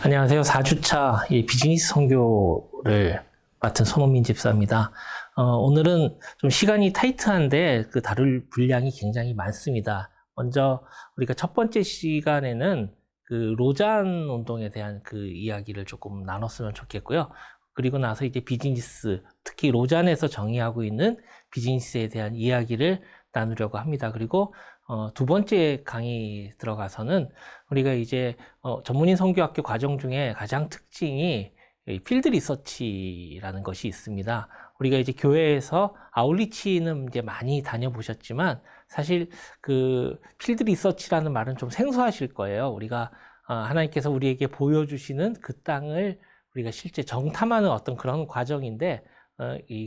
안녕하세요. 4주차 비즈니스 선교를 맡은 손호민 집사입니다. 오늘은 좀 시간이 타이트한데 다룰 분량이 굉장히 많습니다. 먼저 우리가 첫 번째 시간에는 로잔 운동에 대한 이야기를 조금 나눴으면 좋겠고요. 그리고 나서 이제 비즈니스, 특히 로잔에서 정의하고 있는 비즈니스에 대한 이야기를 나누려고 합니다. 그리고 두 번째 강의 들어가서는 우리가 이제 전문인 선교학교 과정 중에 가장 특징이 필드 리서치라는 것이 있습니다. 우리가 이제 교회에서 아울리치는 이제 많이 다녀보셨지만 사실 필드 리서치라는 말은 좀 생소하실 거예요. 우리가 하나님께서 우리에게 보여주시는 그 땅을 우리가 실제 정탐하는 어떤 그런 과정인데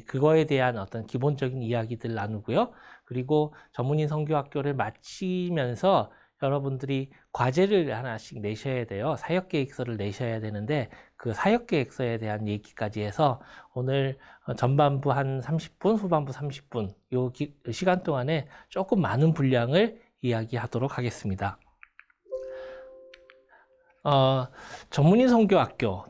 그거에 대한 어떤 기본적인 이야기들 나누고요. 그리고 전문인 선교학교를 마치면서 여러분들이 과제를 하나씩 내셔야 돼요. 사역계획서를 내셔야 되는데 그 사역계획서에 대한 얘기까지 해서 오늘 전반부 한 30분, 후반부 30분 이 시간 동안에 조금 많은 분량을 이야기하도록 하겠습니다. 전문인 선교학교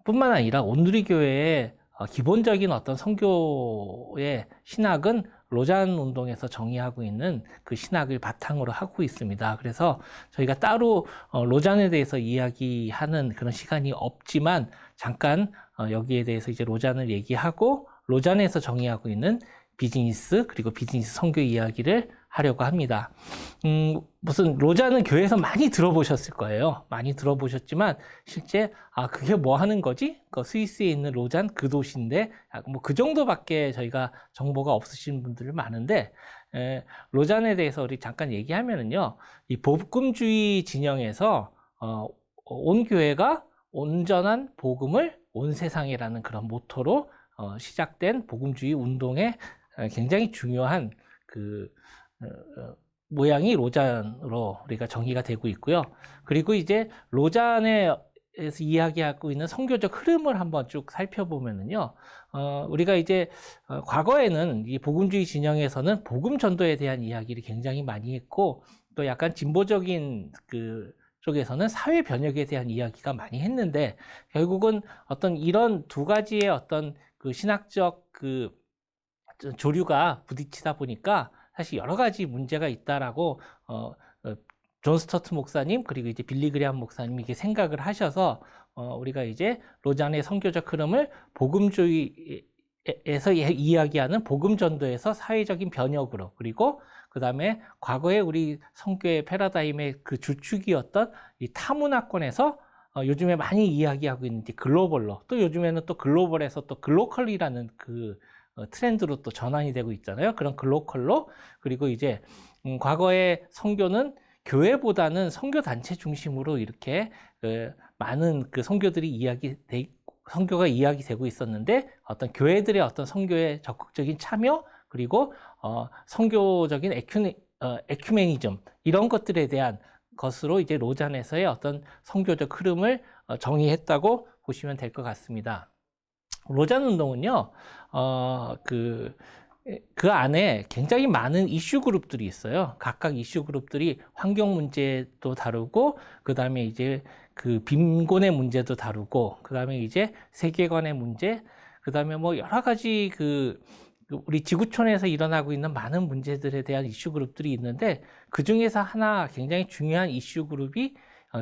뿐만 아니라 온누리교회의 기본적인 어떤 선교의 신학은 로잔 운동에서 정의하고 있는 그 신학을 바탕으로 하고 있습니다. 그래서 저희가 따로 로잔에 대해서 이야기하는 그런 시간이 없지만 잠깐 여기에 대해서 이제 로잔을 얘기하고 로잔에서 정의하고 있는 비즈니스 그리고 비즈니스 선교 이야기를 하려고 합니다. 무슨 로잔은 교회에서 많이 들어보셨을 거예요. 많이 들어보셨지만 실제 그게 뭐 하는 거지? 스위스에 있는 로잔 그 도시인데 뭐 그 정도밖에 저희가 정보가 없으신 분들 많은데 로잔에 대해서 우리 잠깐 얘기하면은요. 이 복음주의 진영에서 온 교회가 온전한 복음을 온 세상에라는 그런 모토로 시작된 복음주의 운동의 굉장히 중요한 모양이 로잔으로 우리가 정의가 되고 있고요. 그리고 이제 로잔에서 이야기하고 있는 선교적 흐름을 한번 쭉 살펴보면은요, 우리가 이제 과거에는 이 복음주의 진영에서는 복음 전도에 대한 이야기를 굉장히 많이 했고, 또 약간 진보적인 쪽에서는 사회 변혁에 대한 이야기가 많이 했는데, 결국은 어떤 이런 두 가지의 어떤 신학적 조류가 부딪히다 보니까 사실 여러 가지 문제가 있다라고 존 스터트 목사님 그리고 이제 빌리 그레함 목사님이 이렇게 생각을 하셔서 우리가 이제 로잔의 선교적 흐름을 복음주의에서 이야기하는 복음 전도에서 사회적인 변혁으로 그리고 그 다음에 과거에 우리 선교의 패러다임의 주축이었던 이 타문화권에서 요즘에 많이 이야기하고 있는 글로벌로 또 요즘에는 또 글로벌에서 또 글로컬이라는 트렌드로 또 전환이 되고 있잖아요. 그런 글로컬로 그리고 이제 과거의 선교는 교회보다는 선교 단체 중심으로 이렇게 많은 선교가 이야기되고 있었는데 어떤 교회들의 어떤 선교의 적극적인 참여 그리고 선교적인 에큐메니즘 이런 것들에 대한 것으로 이제 로잔에서의 어떤 선교적 흐름을 정의했다고 보시면 될 것 같습니다. 로잔 운동은요, 그 안에 굉장히 많은 이슈 그룹들이 있어요. 각각 이슈 그룹들이 환경 문제도 다루고, 그 다음에 이제 빈곤의 문제도 다루고, 그 다음에 이제 세계관의 문제, 그 다음에 뭐 여러 가지 우리 지구촌에서 일어나고 있는 많은 문제들에 대한 이슈 그룹들이 있는데, 그 중에서 하나 굉장히 중요한 이슈 그룹이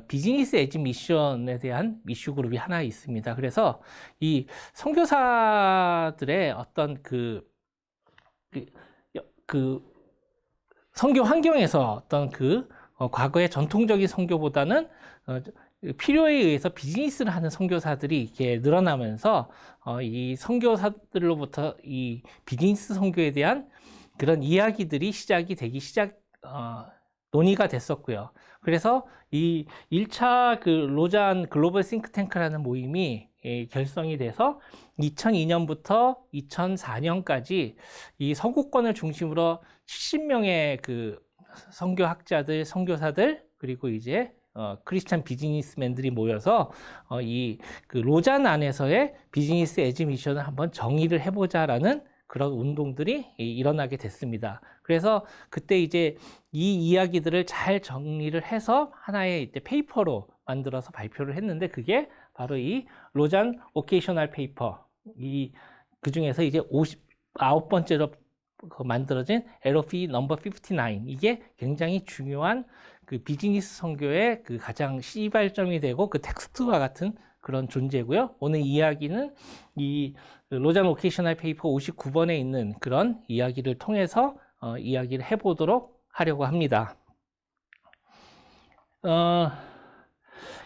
비즈니스 에지 미션에 대한 이슈 그룹이 하나 있습니다. 그래서 이 선교사들의 어떤 선교 환경에서 어떤 과거의 전통적인 선교보다는 필요에 의해서 비즈니스를 하는 선교사들이 이렇게 늘어나면서 이 선교사들로부터 이 비즈니스 선교에 대한 그런 이야기들이 논의가 됐었고요. 그래서 이 1차 로잔 글로벌 싱크탱크라는 모임이 결성이 돼서 2002년부터 2004년까지 이 서구권을 중심으로 70명의 선교학자들, 선교사들, 그리고 이제 크리스찬 비즈니스맨들이 모여서 이 로잔 안에서의 비즈니스 에지 미션을 한번 정의를 해보자라는 그런 운동들이 일어나게 됐습니다. 그래서 그때 이제 이 이야기들을 잘 정리를 해서 하나의 이제 페이퍼로 만들어서 발표를 했는데 그게 바로 이 로잔 오케이셔널 페이퍼, 그 중에서 이제 59번째로 만들어진 LOP 넘버 59, 이게 굉장히 중요한 그 비즈니스 선교의 그 가장 시발점이 되고 그 텍스트와 같은 그런 존재고요. 오늘 이야기는 이 로잔 오케이셔널 페이퍼 59번에 있는 그런 이야기를 통해서 이야기를 해보도록 하려고 합니다.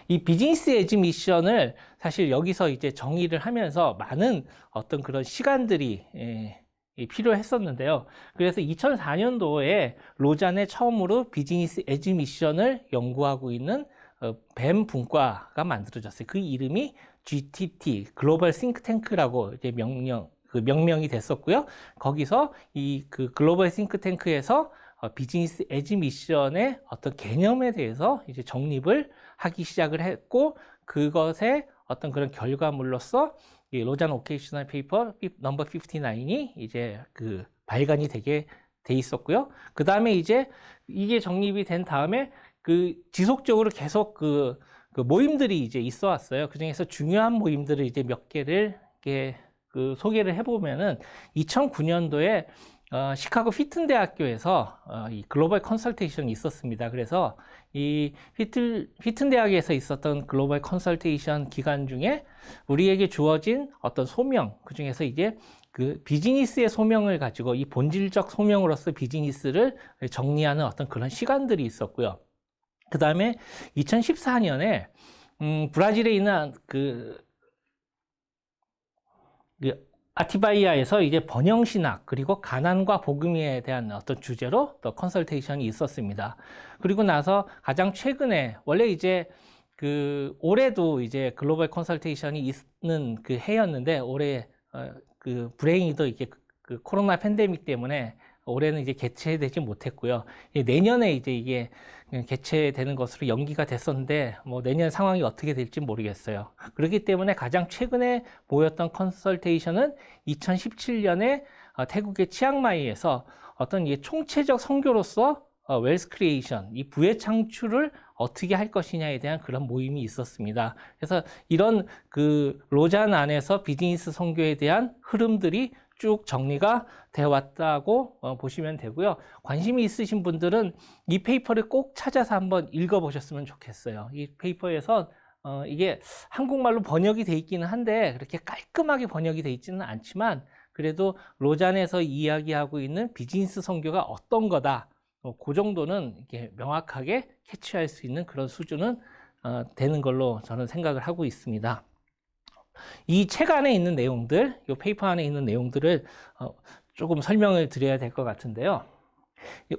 이 비즈니스 에지 미션을 사실 여기서 이제 정의를 하면서 많은 어떤 그런 시간들이 필요했었는데요. 그래서 2004년도에 로잔에 처음으로 비즈니스 에지 미션을 연구하고 있는 뱀 분과가 만들어졌어요. 그 이름이 GTT, 글로벌 싱크탱크라고 이제 명명이 됐었고요. 거기서 그 글로벌 싱크탱크에서 비즈니스 에지 미션의 어떤 개념에 대해서 이제 정립을 하기 시작을 했고, 그것의 어떤 그런 결과물로서 이 로잔 오케이셔널 페이퍼 넘버 59이 이제 그 발간이 되게 돼 있었고요. 그 다음에 이제 이게 정립이 된 다음에 그 지속적으로 계속 그 모임들이 이제 있어 왔어요. 그 중에서 중요한 모임들을 이제 몇 개를 이렇게 그 소개를 해보면은 2009년도에 시카고 피튼 대학교에서 이 글로벌 컨설테이션이 있었습니다. 그래서 이 피튼 대학에서 있었던 글로벌 컨설테이션 기간 중에 우리에게 주어진 어떤 소명, 그 중에서 이제 그 비즈니스의 소명을 가지고 이 본질적 소명으로서 비즈니스를 정리하는 어떤 그런 시간들이 있었고요. 그 다음에 2014년에 브라질에 있는 그 아티바이아에서 이제 번영신학 그리고 가난과 복음에 대한 어떤 주제로 또 컨설테이션이 있었습니다. 그리고 나서 가장 최근에 원래 이제 그 올해도 이제 글로벌 컨설테이션이 있는 그 해였는데 올해 그 불행히도 이게 그 코로나 팬데믹 때문에 올해는 이제 개최되지 못했고요. 내년에 이제 이게 개최되는 것으로 연기가 됐었는데 뭐 내년 상황이 어떻게 될지 모르겠어요. 그렇기 때문에 가장 최근에 모였던 컨설테이션은 2017년에 태국의 치앙마이에서 어떤 총체적 선교로서 웰스 크리에이션, 이 부의 창출을 어떻게 할 것이냐에 대한 그런 모임이 있었습니다. 그래서 이런 그 로잔 안에서 비즈니스 선교에 대한 흐름들이 쭉 정리가 되어 왔다고 보시면 되고요. 관심이 있으신 분들은 이 페이퍼를 꼭 찾아서 한번 읽어보셨으면 좋겠어요. 이 페이퍼에서 이게 한국말로 번역이 돼 있기는 한데 그렇게 깔끔하게 번역이 돼 있지는 않지만 그래도 로잔에서 이야기하고 있는 비즈니스 선교가 어떤 거다, 그 정도는 이렇게 명확하게 캐치할 수 있는 그런 수준은 되는 걸로 저는 생각을 하고 있습니다. 이 책 안에 있는 내용들, 이 페이퍼 안에 있는 내용들을 조금 설명을 드려야 될 것 같은데요.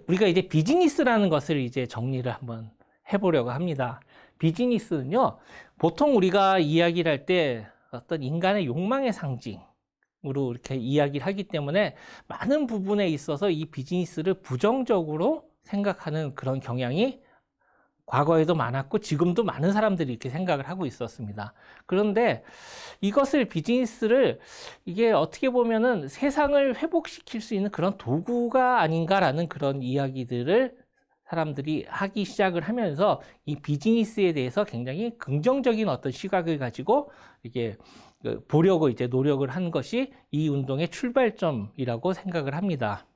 우리가 이제 비즈니스라는 것을 이제 정리를 한번 해보려고 합니다. 비즈니스는요, 보통 우리가 이야기를 할 때 어떤 인간의 욕망의 상징으로 이렇게 이야기를 하기 때문에 많은 부분에 있어서 이 비즈니스를 부정적으로 생각하는 그런 경향이 과거에도 많았고 지금도 많은 사람들이 이렇게 생각을 하고 있었습니다. 그런데 이것을 비즈니스를 이게 어떻게 보면은 세상을 회복시킬 수 있는 그런 도구가 아닌가라는 그런 이야기들을 사람들이 하기 시작을 하면서 이 비즈니스에 대해서 굉장히 긍정적인 어떤 시각을 가지고 이게 보려고 이제 노력을 한 것이 이 운동의 출발점이라고 생각을 합니다.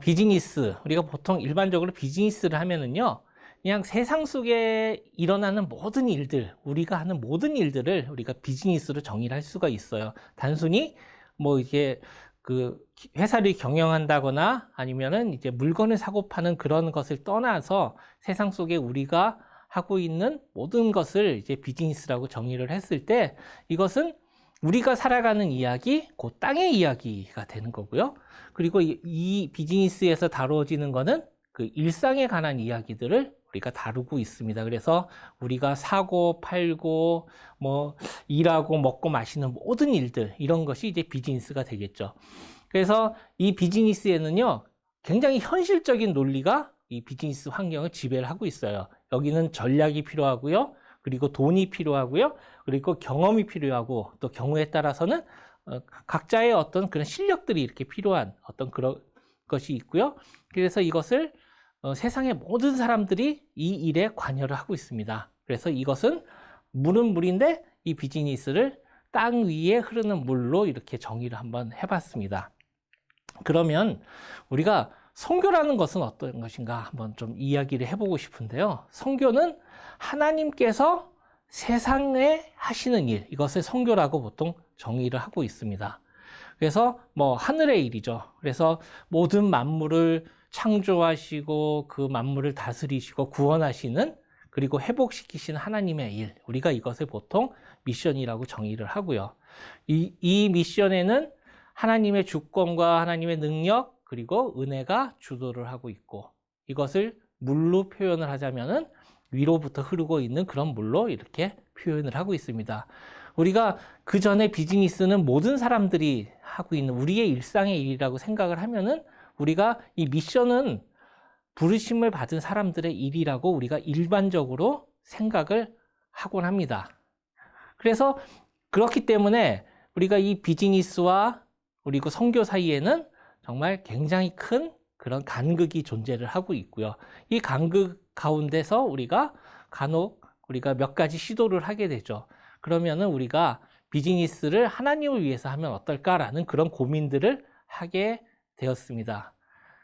비즈니스, 우리가 보통 일반적으로 비즈니스를 하면은요, 그냥 세상 속에 일어나는 모든 일들, 우리가 하는 모든 일들을 우리가 비즈니스로 정의를 할 수가 있어요. 단순히 뭐 이게 그 회사를 경영한다거나 아니면은 이제 물건을 사고 파는 그런 것을 떠나서 세상 속에 우리가 하고 있는 모든 것을 이제 비즈니스라고 정의를 했을 때 이것은 우리가 살아가는 이야기, 그 땅의 이야기가 되는 거고요. 그리고 이 비즈니스에서 다루어지는 거는 그 일상에 관한 이야기들을 우리가 다루고 있습니다. 그래서 우리가 사고 팔고 뭐 일하고 먹고 마시는 모든 일들, 이런 것이 이제 비즈니스가 되겠죠. 그래서 이 비즈니스에는요, 굉장히 현실적인 논리가 이 비즈니스 환경을 지배를 하고 있어요. 여기는 전략이 필요하고요. 그리고 돈이 필요하고요. 그리고 경험이 필요하고 또 경우에 따라서는 각자의 어떤 그런 실력들이 이렇게 필요한 어떤 그런 것이 있고요. 그래서 이것을 세상의 모든 사람들이 이 일에 관여를 하고 있습니다. 그래서 이것은 물은 물인데 이 비즈니스를 땅 위에 흐르는 물로 이렇게 정의를 한번 해봤습니다. 그러면 우리가 선교라는 것은 어떤 것인가 한번 좀 이야기를 해보고 싶은데요. 선교는 하나님께서 세상에 하시는 일, 이것을 선교라고 보통 정의를 하고 있습니다. 그래서 뭐 하늘의 일이죠. 그래서 모든 만물을 창조하시고 그 만물을 다스리시고 구원하시는, 그리고 회복시키시는 하나님의 일, 우리가 이것을 보통 미션이라고 정의를 하고요. 이 미션에는 하나님의 주권과 하나님의 능력 그리고 은혜가 주도를 하고 있고, 이것을 물로 표현을 하자면은 위로부터 흐르고 있는 그런 물로 이렇게 표현을 하고 있습니다. 우리가 그 전에 비즈니스는 모든 사람들이 하고 있는 우리의 일상의 일이라고 생각을 하면은, 우리가 이 미션은 부르심을 받은 사람들의 일이라고 우리가 일반적으로 생각을 하곤 합니다. 그래서 그렇기 때문에 우리가 이 비즈니스와 그리고 선교 사이에는 정말 굉장히 큰 그런 간극이 존재를 하고 있고요. 이 간극 가운데서 우리가 간혹 우리가 몇 가지 시도를 하게 되죠. 그러면은 우리가 비즈니스를 하나님을 위해서 하면 어떨까라는 그런 고민들을 하게 되었습니다.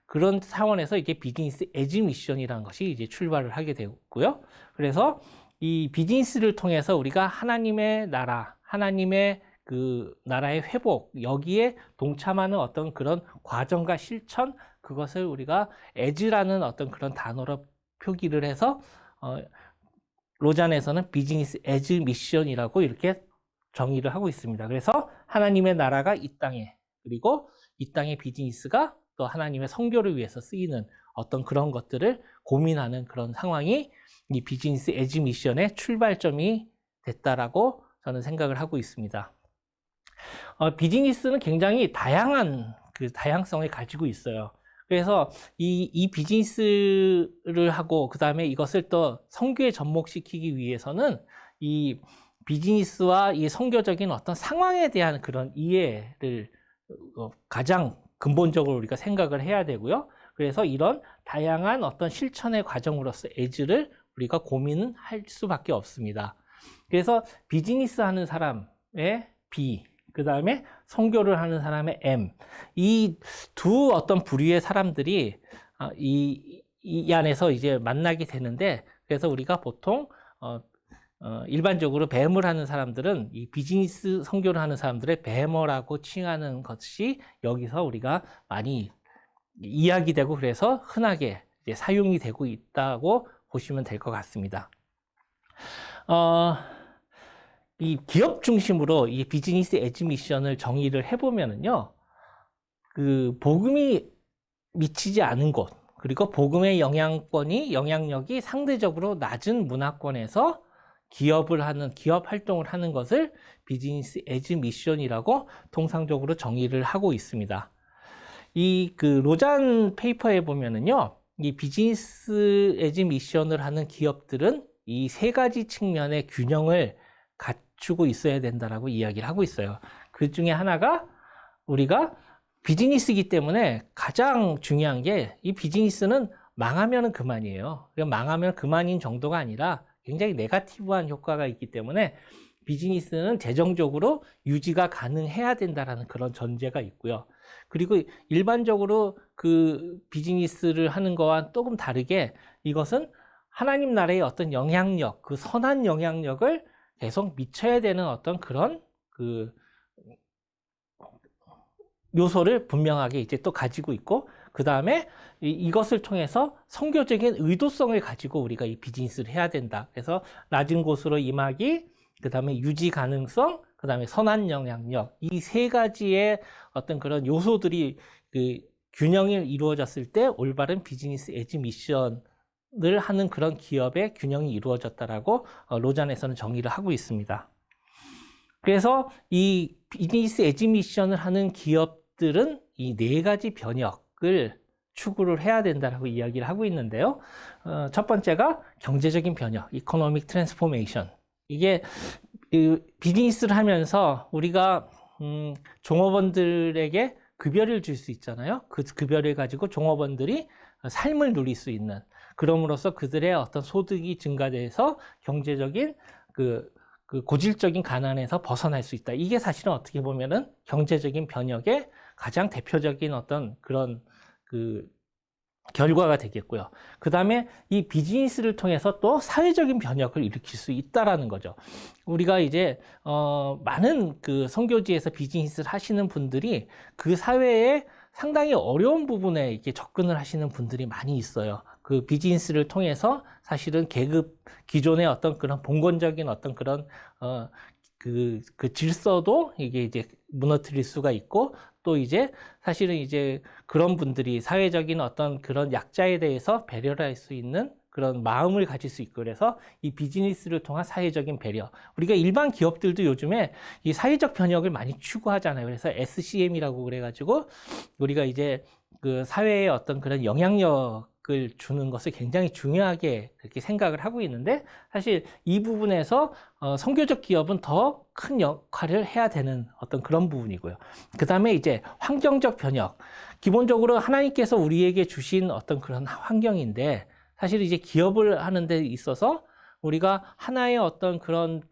그런 차원에서 이게 비즈니스 에즈 미션이라는 것이 이제 출발을 하게 되었고요. 그래서 이 비즈니스를 통해서 우리가 하나님의 나라, 하나님의 그 나라의 회복, 여기에 동참하는 어떤 그런 과정과 실천, 그것을 우리가 에즈라는 어떤 그런 단어로 표기를 해서 로잔에서는 비즈니스 에즈 미션이라고 이렇게 정의를 하고 있습니다. 그래서 하나님의 나라가 이 땅에, 그리고 이 땅의 비즈니스가 또 하나님의 선교를 위해서 쓰이는 어떤 그런 것들을 고민하는 그런 상황이 이 비즈니스 에즈 미션의 출발점이 됐다라고 저는 생각을 하고 있습니다. 비즈니스는 굉장히 다양한 그 다양성을 가지고 있어요. 그래서 이 비즈니스를 하고 그 다음에 이것을 또 선교에 접목시키기 위해서는 이 비즈니스와 이 선교적인 어떤 상황에 대한 그런 이해를 가장 근본적으로 우리가 생각을 해야 되고요. 그래서 이런 다양한 어떤 실천의 과정으로서 에즈를 우리가 고민할 수밖에 없습니다. 그래서 비즈니스 하는 사람의 B, 그 다음에 선교를 하는 사람의 M, 이 두 어떤 부류의 사람들이 이 안에서 이제 만나게 되는데, 그래서 우리가 보통 일반적으로 뱀을 하는 사람들은 이 비즈니스 선교를 하는 사람들의 뱀어라고 칭하는 것이 여기서 우리가 많이 이야기되고, 그래서 흔하게 이제 사용이 되고 있다고 보시면 될 것 같습니다. 이 기업 중심으로 이 비즈니스 에즈 미션을 정의를 해보면은요, 그 복음이 미치지 않은 곳, 그리고 복음의 영향력이 상대적으로 낮은 문화권에서 기업 활동을 하는 것을 비즈니스 에즈 미션이라고 통상적으로 정의를 하고 있습니다. 이 그 로잔 페이퍼에 보면은요, 이 비즈니스 에즈 미션을 하는 기업들은 이 세 가지 측면의 균형을 갖추고 있어야 된다라고 이야기를 하고 있어요. 그 중에 하나가, 우리가 비즈니스이기 때문에 가장 중요한 게, 이 비즈니스는 망하면 그만이에요. 망하면 그만인 정도가 아니라 굉장히 네거티브한 효과가 있기 때문에 비즈니스는 재정적으로 유지가 가능해야 된다라는 그런 전제가 있고요. 그리고 일반적으로 그 비즈니스를 하는 거와 조금 다르게, 이것은 하나님 나라의 어떤 영향력, 그 선한 영향력을 계속 미쳐야 되는 어떤 그런 그 요소를 분명하게 이제 또 가지고 있고, 그 다음에 이것을 통해서 선교적인 의도성을 가지고 우리가 이 비즈니스를 해야 된다. 그래서 낮은 곳으로 임하기, 그 다음에 유지 가능성, 그 다음에 선한 영향력, 이 세 가지의 어떤 그런 요소들이 그 균형이 이루어졌을 때 올바른 비즈니스 에즈 미션을 하는 그런 기업의 균형이 이루어졌다라고 로잔에서는 정의를 하고 있습니다. 그래서 이 비즈니스 에즈 미션을 하는 기업들은 이 네 가지 변혁을 추구를 해야 된다라고 이야기를 하고 있는데요. 첫 번째가 경제적인 변혁, 이코노믹 트랜스포메이션. 이게 비즈니스를 하면서 우리가 종업원들에게 급여를 줄 수 있잖아요. 그 급여를 가지고 종업원들이 삶을 누릴 수 있는, 그럼으로써 그들의 어떤 소득이 증가돼서 경제적인 그 고질적인 가난에서 벗어날 수 있다. 이게 사실은 어떻게 보면은 경제적인 변혁의 가장 대표적인 어떤 그런 결과가 되겠고요. 그 다음에 이 비즈니스를 통해서 또 사회적인 변혁을 일으킬 수 있다라는 거죠. 우리가 이제 많은 선교지에서 비즈니스를 하시는 분들이 그 사회에 상당히 어려운 부분에 이렇게 접근을 하시는 분들이 많이 있어요. 그 비즈니스를 통해서 사실은 기존의 어떤 그런 봉건적인 어떤 그런 질서도 이게 이제 무너뜨릴 수가 있고, 또 이제 사실은 이제 그런 분들이 사회적인 어떤 그런 약자에 대해서 배려를 할 수 있는 그런 마음을 가질 수 있고, 그래서 이 비즈니스를 통한 사회적인 배려, 우리가 일반 기업들도 요즘에 이 사회적 변혁을 많이 추구하잖아요. 그래서 SCM이라고 그래가지고 우리가 이제 그 사회에 어떤 그런 영향력을 주는 것을 굉장히 중요하게 그렇게 생각을 하고 있는데, 사실 이 부분에서 선교적 기업은 더 큰 역할을 해야 되는 어떤 그런 부분이고요. 그 다음에 이제 환경적 변혁, 기본적으로 하나님께서 우리에게 주신 어떤 그런 환경인데, 사실 이제 기업을 하는 데 있어서 우리가 하나의 어떤 그런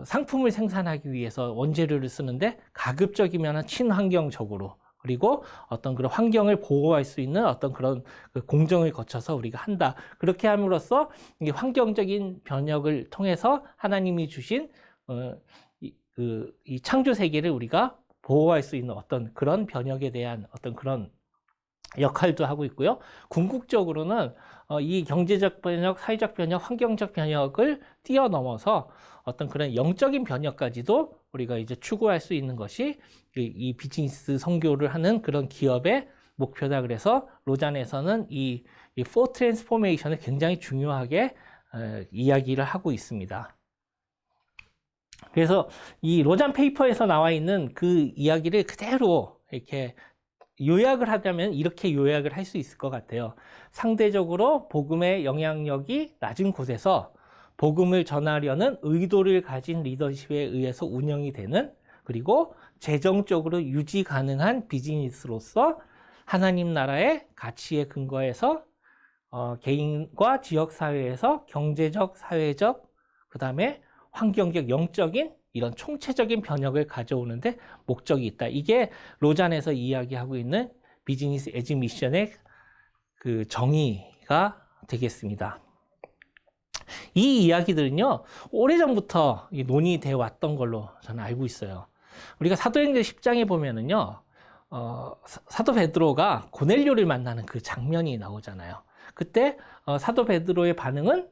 상품을 생산하기 위해서 원재료를 쓰는데, 가급적이면 친환경적으로, 그리고 어떤 그런 환경을 보호할 수 있는 어떤 그런 공정을 거쳐서 우리가 한다. 그렇게 함으로써 이 환경적인 변혁을 통해서 하나님이 주신 이 창조 세계를 우리가 보호할 수 있는 어떤 그런 변혁에 대한 어떤 그런 역할도 하고 있고요. 궁극적으로는 이 경제적 변혁, 사회적 변혁, 환경적 변혁을 뛰어넘어서 어떤 그런 영적인 변혁까지도 우리가 이제 추구할 수 있는 것이 이 비즈니스 선교를 하는 그런 기업의 목표다. 그래서 로잔에서는 이 포 트랜스포메이션을 굉장히 중요하게 이야기를 하고 있습니다. 그래서 이 로잔 페이퍼에서 나와 있는 그 이야기를 그대로 이렇게 요약을 하자면 이렇게 요약을 할 수 있을 것 같아요. 상대적으로 복음의 영향력이 낮은 곳에서 복음을 전하려는 의도를 가진 리더십에 의해서 운영이 되는, 그리고 재정적으로 유지 가능한 비즈니스로서 하나님 나라의 가치에 근거해서 개인과 지역사회에서 경제적, 사회적, 그 다음에 환경적, 영적인 이런 총체적인 변혁을 가져오는데 목적이 있다. 이게 로잔에서 이야기하고 있는 비즈니스 에즈 미션의 그 정의가 되겠습니다. 이 이야기들은요, 오래전부터 논의되어 왔던 걸로 저는 알고 있어요. 우리가 사도행전 10장에 보면은요, 사도 베드로가 고넬료를 만나는 그 장면이 나오잖아요. 그때 사도 베드로의 반응은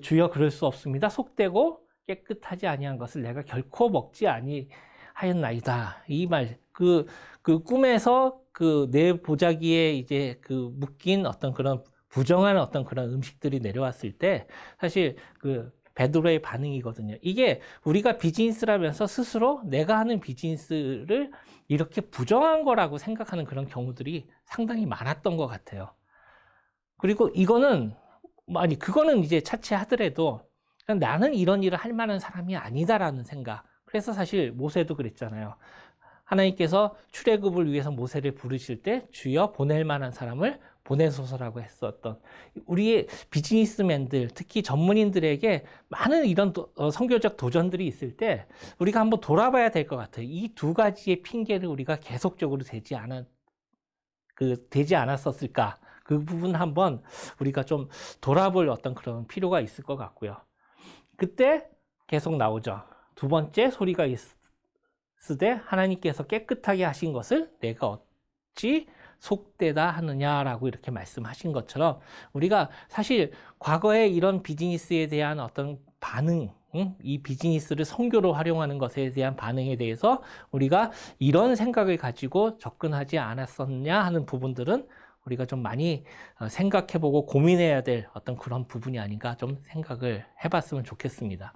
주여 그럴 수 없습니다. 속되고 깨끗하지 아니한 것을 내가 결코 먹지 아니하였나이다. 이 말, 꿈에서 내 보자기에 이제 묶인 어떤 그런 부정한 어떤 그런 음식들이 내려왔을 때 사실 베드로의 반응이거든요. 이게 우리가 비즈니스라면서 스스로 내가 하는 비즈니스를 이렇게 부정한 거라고 생각하는 그런 경우들이 상당히 많았던 것 같아요. 그리고 그거는 이제 차치하더라도 나는 이런 일을 할 만한 사람이 아니다라는 생각. 그래서 사실 모세도 그랬잖아요. 하나님께서 출애굽을 위해서 모세를 부르실 때 주여 보낼 만한 사람을 보내소서라고 했었던, 우리의 비즈니스맨들, 특히 전문인들에게 많은 이런 선교적 도전들이 있을 때 우리가 한번 돌아봐야 될 것 같아요. 이 두 가지의 핑계를 우리가 계속적으로 되지 않았었을까? 그 부분 한번 우리가 좀 돌아볼 어떤 그런 필요가 있을 것 같고요. 그때 계속 나오죠. 두 번째 소리가 있으되 하나님께서 깨끗하게 하신 것을 내가 어찌 속되다 하느냐라고 이렇게 말씀하신 것처럼, 우리가 사실 과거에 이런 비즈니스에 대한 어떤 반응, 이 비즈니스를 선교로 활용하는 것에 대한 반응에 대해서 우리가 이런 생각을 가지고 접근하지 않았었냐 하는 부분들은 우리가 좀 많이 생각해보고 고민해야 될 어떤 그런 부분이 아닌가 좀 생각을 해봤으면 좋겠습니다.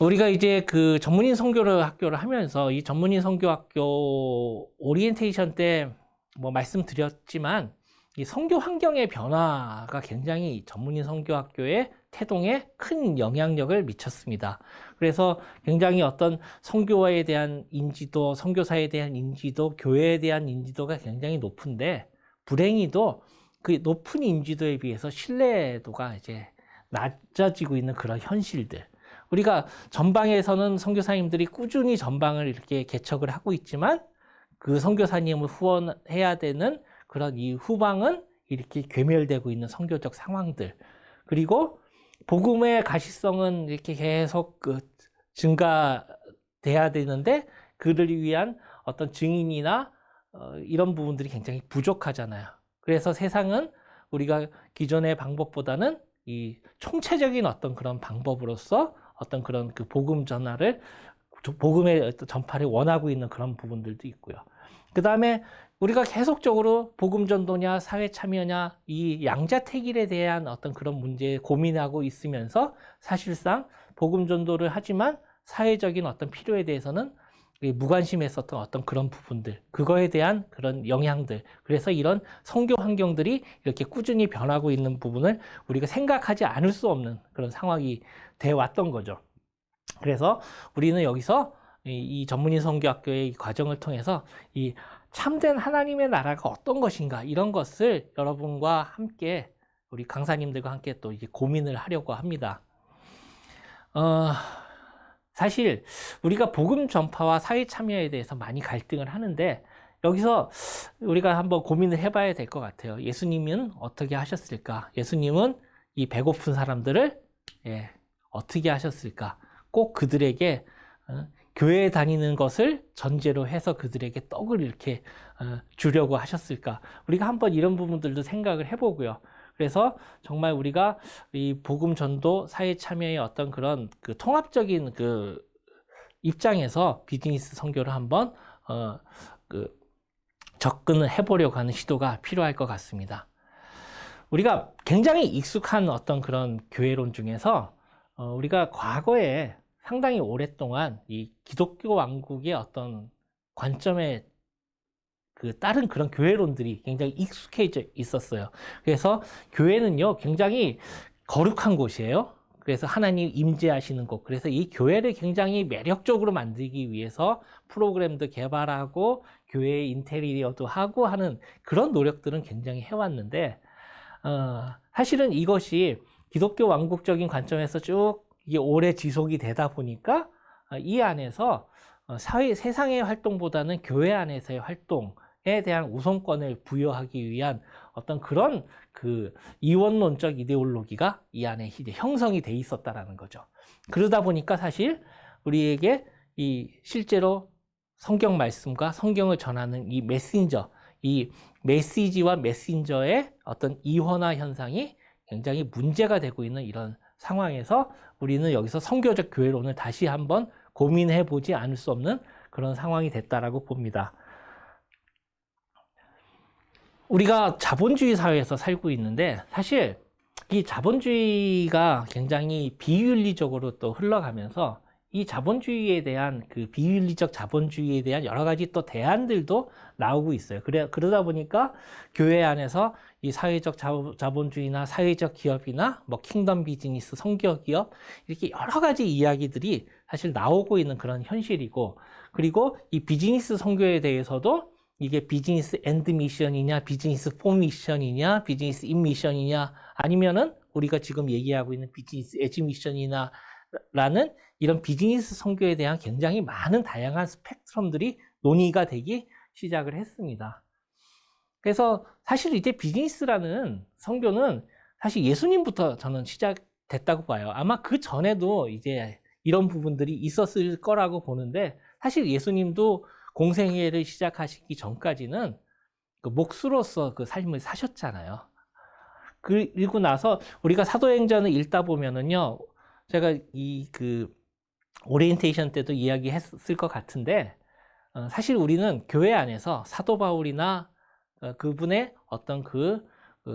우리가 이제 전문인 선교를 학교를 하면서 이 전문인 선교 학교 오리엔테이션 때 말씀드렸지만 이 선교 환경의 변화가 굉장히 전문인 선교 학교의 태동에 큰 영향력을 미쳤습니다. 그래서 굉장히 어떤 선교에 대한 인지도, 선교사에 대한 인지도, 교회에 대한 인지도가 굉장히 높은데, 불행히도 그 높은 인지도에 비해서 신뢰도가 이제 낮아지고 있는 그런 현실들. 우리가 전방에서는 선교사님들이 꾸준히 전방을 이렇게 개척을 하고 있지만 그 선교사님을 후원해야 되는 그런 이 후방은 이렇게 괴멸되고 있는 선교적 상황들. 그리고 복음의 가시성은 이렇게 계속 증가돼야 되는데 그를 위한 어떤 증인이나 이런 부분들이 굉장히 부족하잖아요. 그래서 세상은 우리가 기존의 방법보다는 이 총체적인 어떤 그런 방법으로서 어떤 그런 그 복음 전화를, 복음의 전파를 원하고 있는 그런 부분들도 있고요. 그 다음에 우리가 계속적으로 복음 전도냐 사회 참여냐 이 양자택일에 대한 어떤 그런 문제에 고민하고 있으면서 사실상 복음 전도를 하지만 사회적인 어떤 필요에 대해서는 무관심했었던 어떤 그런 부분들, 그거에 대한 그런 영향들, 그래서 이런 선교 환경들이 이렇게 꾸준히 변하고 있는 부분을 우리가 생각하지 않을 수 없는 그런 상황이 돼 왔던 거죠. 그래서 우리는 여기서 이 전문인 선교학교의 과정을 통해서 이 참된 하나님의 나라가 어떤 것인가 이런 것을 여러분과 함께, 우리 강사님들과 함께 또 이제 고민을 하려고 합니다. 사실 우리가 복음 전파와 사회 참여에 대해서 많이 갈등을 하는데 여기서 우리가 한번 고민을 해봐야 될 것 같아요. 예수님은 어떻게 하셨을까? 예수님은 이 배고픈 사람들을 어떻게 하셨을까? 꼭 그들에게 교회에 다니는 것을 전제로 해서 그들에게 떡을 이렇게 주려고 하셨을까? 우리가 한번 이런 부분들도 생각을 해보고요. 그래서 정말 우리가 이 복음 전도 사회 참여의 어떤 그런 그 통합적인 그 입장에서 비즈니스 선교를 한번 접근을 해보려고 하는 시도가 필요할 것 같습니다. 우리가 굉장히 익숙한 어떤 그런 교회론 중에서 우리가 과거에 상당히 오랫동안 이 기독교 왕국의 어떤 관점에 다른 그런 교회론들이 굉장히 익숙해져 있었어요. 그래서 교회는요, 굉장히 거룩한 곳이에요. 그래서 하나님 임재하시는 곳. 그래서 이 교회를 굉장히 매력적으로 만들기 위해서 프로그램도 개발하고 교회 인테리어도 하고 하는 그런 노력들은 굉장히 해왔는데, 사실은 이것이 기독교 왕국적인 관점에서 쭉 이게 오래 지속이 되다 보니까 이 안에서 세상의 활동보다는 교회 안에서의 활동에 대한 우선권을 부여하기 위한 어떤 그런 그 이원론적 이데올로기가 이 안에 이제 형성이 돼 있었다라는 거죠. 그러다 보니까 사실 우리에게 이 실제로 성경 말씀과 성경을 전하는 이 메신저, 이 메시지와 메신저의 어떤 이원화 현상이 굉장히 문제가 되고 있는 이런 상황에서 우리는 여기서 선교적 교회론을 다시 한번 고민해 보지 않을 수 없는 그런 상황이 됐다라고 봅니다. 우리가 자본주의 사회에서 살고 있는데 사실 이 자본주의가 굉장히 비윤리적으로 또 흘러가면서 이 자본주의에 대한 그 비윤리적 자본주의에 대한 여러 가지 또 대안들도 나오고 있어요. 그러다 보니까 교회 안에서 이 사회적 자본주의나 사회적 기업이나 뭐 킹덤 비즈니스, 선교 기업 이렇게 여러 가지 이야기들이 사실 나오고 있는 그런 현실이고, 그리고 이 비즈니스 선교에 대해서도 이게 비즈니스 엔드 미션이냐, 비즈니스 포 미션이냐, 비즈니스 인 미션이냐, 아니면은 우리가 지금 얘기하고 있는 비즈니스 에지 미션이나 라는 이런 비즈니스 선교에 대한 굉장히 많은 다양한 스펙트럼들이 논의가 되기 시작을 했습니다. 그래서 사실 이제 비즈니스라는 선교는 사실 예수님부터 저는 시작됐다고 봐요. 아마 그 전에도 이제 이런 부분들이 있었을 거라고 보는데, 사실 예수님도 공생애를 시작하시기 전까지는 그 목수로서 그 삶을 사셨잖아요. 그리고 나서 우리가 사도행전을 읽다 보면은요, 제가 오리엔테이션 때도 이야기했을 것 같은데, 사실 우리는 교회 안에서 사도 바울이나 그분의 어떤 그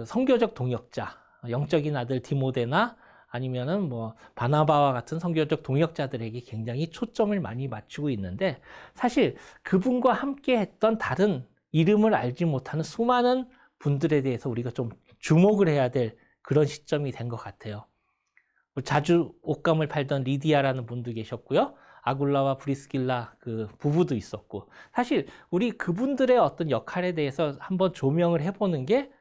선교적 동역자, 영적인 아들 디모데나 아니면은 뭐 바나바와 같은 선교적 동역자들에게 굉장히 초점을 많이 맞추고 있는데, 사실 그분과 함께 했던 다른 이름을 알지 못하는 수많은 분들에 대해서 우리가 좀 주목을 해야 될 그런 시점이 된 것 같아요. 자주 옷감을 팔던 리디아라는 분도 계셨고요. 아굴라와 브리스길라 그 부부도 있었고, 사실 우리 그분들의 어떤 역할에 대해서 한번 조명을 해보는 게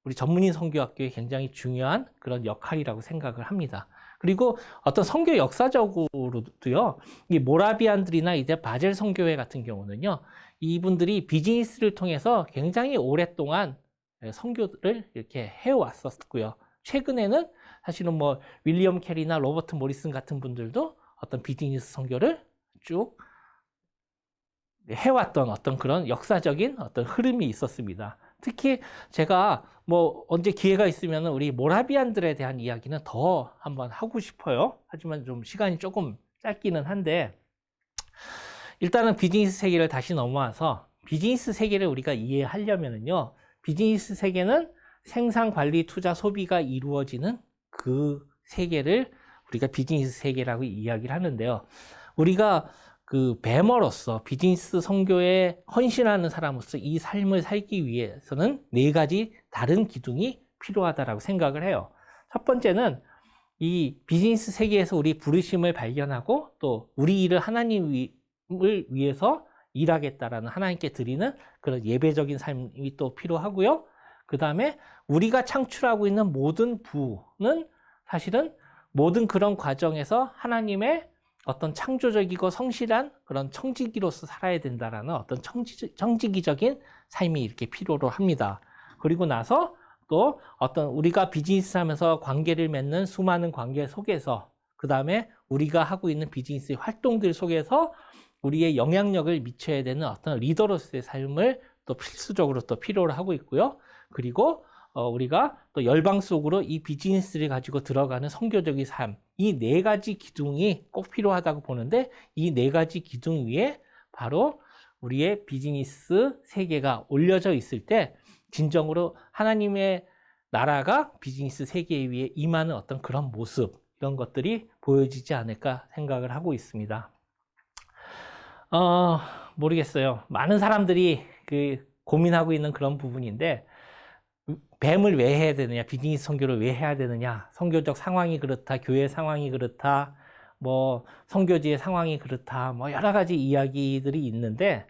우리 전문인 선교학교의 굉장히 중요한 그런 역할이라고 생각을 합니다. 그리고 어떤 선교 역사적으로도요, 이 모라비안들이나 이제 바젤 선교회 같은 경우는요, 이분들이 비즈니스를 통해서 굉장히 오랫동안 선교를 이렇게 해왔었고요. 최근에는 사실은 뭐 윌리엄 캐리나 로버트 모리슨 같은 분들도 어떤 비즈니스 선교를 쭉 해왔던 어떤 그런 역사적인 어떤 흐름이 있었습니다. 특히 제가 뭐 언제 기회가 있으면 우리 모라비안들에 대한 이야기는 더 한번 하고 싶어요. 하지만 좀 시간이 조금 짧기는 한데, 일단은 비즈니스 세계를 다시 넘어와서 비즈니스 세계를 우리가 이해하려면요, 비즈니스 세계는 생산, 관리, 투자, 소비가 이루어지는 그 세계를 우리가 비즈니스 세계라고 이야기를 하는데요. 우리가 그 뱀어로서 비즈니스 선교에 헌신하는 사람으로서 이 삶을 살기 위해서는 4가지 다른 기둥이 필요하다고 생각을 해요. 첫 번째는 이 비즈니스 세계에서 우리 부르심을 발견하고 또 우리 일을 하나님을 위해서 일하겠다라는 하나님께 드리는 그런 예배적인 삶이 또 필요하고요. 그 다음에 우리가 창출하고 있는 모든 부는 사실은 모든 그런 과정에서 하나님의 어떤 창조적이고 성실한 그런 청지기로서 살아야 된다라는 어떤 청지기적인 삶이 이렇게 필요로 합니다. 그리고 나서 또 어떤 우리가 비즈니스 하면서 관계를 맺는 수많은 관계 속에서, 그 다음에 우리가 하고 있는 비즈니스 활동들 속에서 우리의 영향력을 미쳐야 되는 어떤 리더로서의 삶을 또 필수적으로 또 필요로 하고 있고요. 그리고 우리가 또 열방 속으로 이 비즈니스를 가지고 들어가는 선교적인 삶, 이 4가지 기둥이 꼭 필요하다고 보는데, 이 4가지 기둥 위에 바로 우리의 비즈니스 세계가 올려져 있을 때 진정으로 하나님의 나라가 비즈니스 세계 위에 임하는 어떤 그런 모습, 이런 것들이 보여지지 않을까 생각을 하고 있습니다. 모르겠어요. 많은 사람들이 고민하고 있는 그런 부분인데, 뱀을 왜 해야 되느냐, 비즈니스 선교를 왜 해야 되느냐, 선교적 상황이 그렇다, 교회 상황이 그렇다, 뭐 선교지의 상황이 그렇다, 뭐 여러 가지 이야기들이 있는데,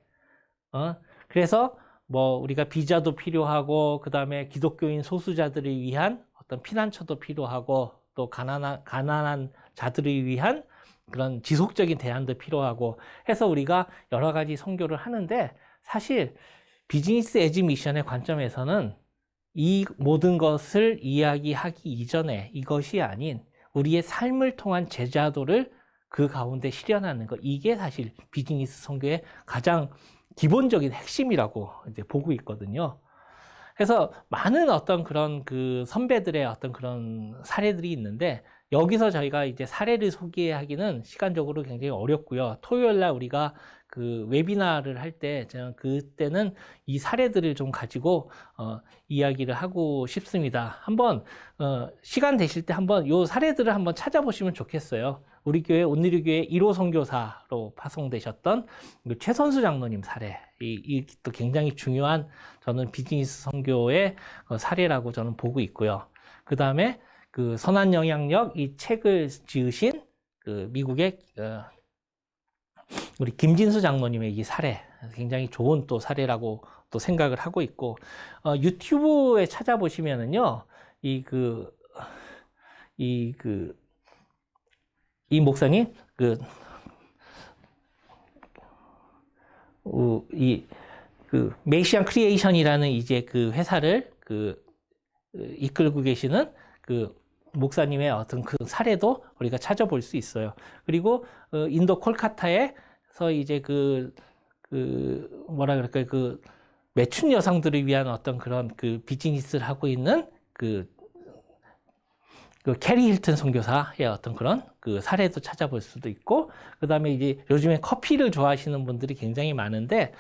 그래서 뭐 우리가 비자도 필요하고, 그 다음에 기독교인 소수자들을 위한 어떤 피난처도 필요하고, 또 가난한 자들을 위한 그런 지속적인 대안도 필요하고 해서 우리가 여러 가지 선교를 하는데, 사실 비즈니스 에지 미션의 관점에서는 이 모든 것을 이야기하기 이전에 이것이 아닌 우리의 삶을 통한 제자도를 그 가운데 실현하는 것, 이게 사실 비즈니스 선교의 가장 기본적인 핵심이라고 이제 보고 있거든요. 그래서 많은 어떤 그런 그 선배들의 어떤 그런 사례들이 있는데, 여기서 저희가 이제 사례를 소개하기는 시간적으로 굉장히 어렵고요. 토요일 날 우리가 그 웨비나를 할 때 저는 그때는 이 사례들을 좀 가지고 이야기를 하고 싶습니다. 한번 시간 되실 때 한번 요 사례들을 한번 찾아보시면 좋겠어요. 우리 교회 온누리 교회 1호 선교사로 파송되셨던 최선수 장로님 사례, 이 또 굉장히 중요한 저는 비즈니스 선교의 사례라고 저는 보고 있고요. 그 다음에 그 선한 영향력 이 책을 지으신 그 미국의 우리 김진수 장로님의 이 사례, 굉장히 좋은 또 사례라고 또 생각을 하고 있고, 유튜브에 찾아보시면은요, 이 목사님, 메시안 크리에이션이라는 이제 그 회사를 이끌고 계시는 그 목사님의 어떤 그 사례도 우리가 찾아볼 수 있어요. 그리고 인도 콜카타에서 이제 뭐라 그럴까요? 그 매춘 여성들을 위한 어떤 그런 그 비즈니스를 하고 있는 그 캐리 힐튼 선교사의 어떤 그런 그 사례도 찾아볼 수도 있고, 그 다음에 이제 요즘에 커피를 좋아하시는 분들이 굉장히 많은데,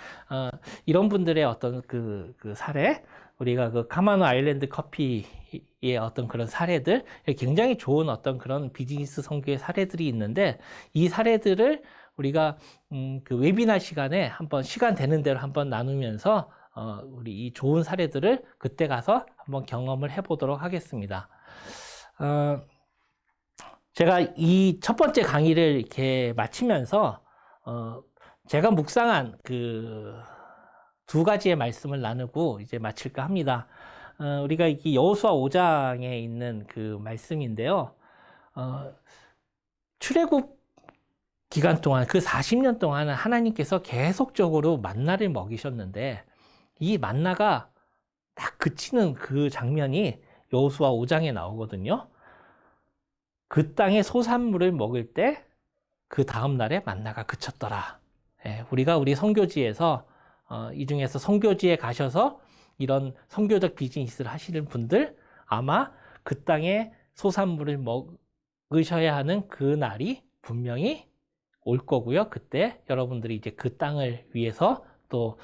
이런 분들의 어떤 그 사례, 우리가 그 카마노 아일랜드 커피의 어떤 그런 사례들, 굉장히 좋은 어떤 그런 비즈니스 선교의 사례들이 있는데, 이 사례들을 우리가 그 웨비나 시간에 한번 시간 되는 대로 한번 나누면서 우리 이 좋은 사례들을 그때 가서 한번 경험을 해보도록 하겠습니다. 제가 이 첫 번째 강의를 이렇게 마치면서 제가 묵상한 그 두 가지의 말씀을 나누고 이제 마칠까 합니다. 우리가 이 여호수아 5장에 있는 그 말씀인데요. 출애굽 기간 동안 그 40년 동안은 하나님께서 계속적으로 만나를 먹이셨는데 이 만나가 딱 그치는 그 장면이 여호수아 5장에 나오거든요. 그 땅의 소산물을 먹을 때 그 다음 날에 만나가 그쳤더라. 예, 우리가 우리 선교지에서 이 중에서 선교지에 가셔서 이런 선교적 비즈니스를 하시는 분들 아마 그 땅의 소산물을 먹으셔야 하는 그 날이 분명히 올 거고요. 그때 여러분들이 이제 그 땅을 위해서 또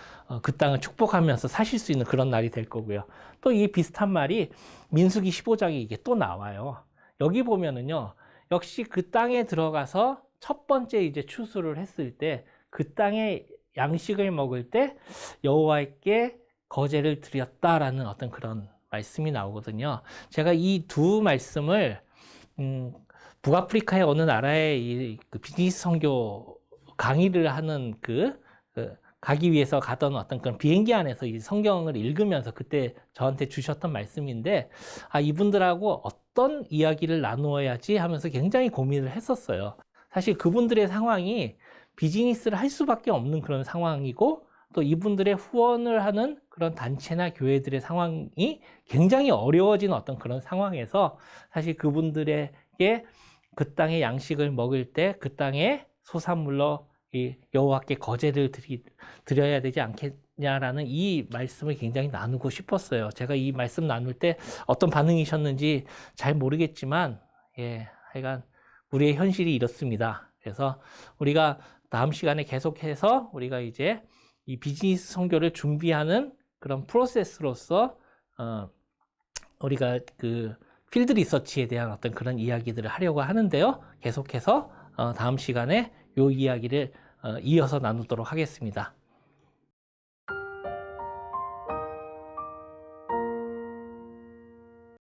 그 땅을 축복하면서 사실 수 있는 그런 날이 될 거고요. 또 이 비슷한 말이 민수기 15장에 이게 또 나와요. 여기 보면은요. 역시 그 땅에 들어가서 첫 번째 이제 추수를 했을 때 그 땅의 양식을 먹을 때 여호와께 거제를 드렸다라는 어떤 그런 말씀이 나오거든요. 제가 이 두 말씀을 북아프리카의 어느 나라의 그 비즈니스 선교 강의를 하는 가기 위해서 가던 어떤 그런 비행기 안에서 이 성경을 읽으면서 그때 저한테 주셨던 말씀인데, 이분들하고 어떤 이야기를 나누어야지 하면서 굉장히 고민을 했었어요. 사실 그분들의 상황이 비즈니스를 할 수밖에 없는 그런 상황이고, 또 이분들의 후원을 하는 그런 단체나 교회들의 상황이 굉장히 어려워진 어떤 그런 상황에서 사실 그분들에게 그 땅의 양식을 먹을 때 그 땅의 소산물로 이 여호와께 거제를 드려야 되지 않겠냐라는 이 말씀을 굉장히 나누고 싶었어요. 제가 이 말씀 나눌 때 어떤 반응이셨는지 잘 모르겠지만, 하여간 우리의 현실이 이렇습니다. 그래서 우리가 다음 시간에 계속해서 우리가 이제 이 비즈니스 선교를 준비하는 그런 프로세스로서 우리가 그 필드 리서치에 대한 어떤 그런 이야기들을 하려고 하는데요. 계속해서 다음 시간에 이 이야기를 이어서 나누도록 하겠습니다.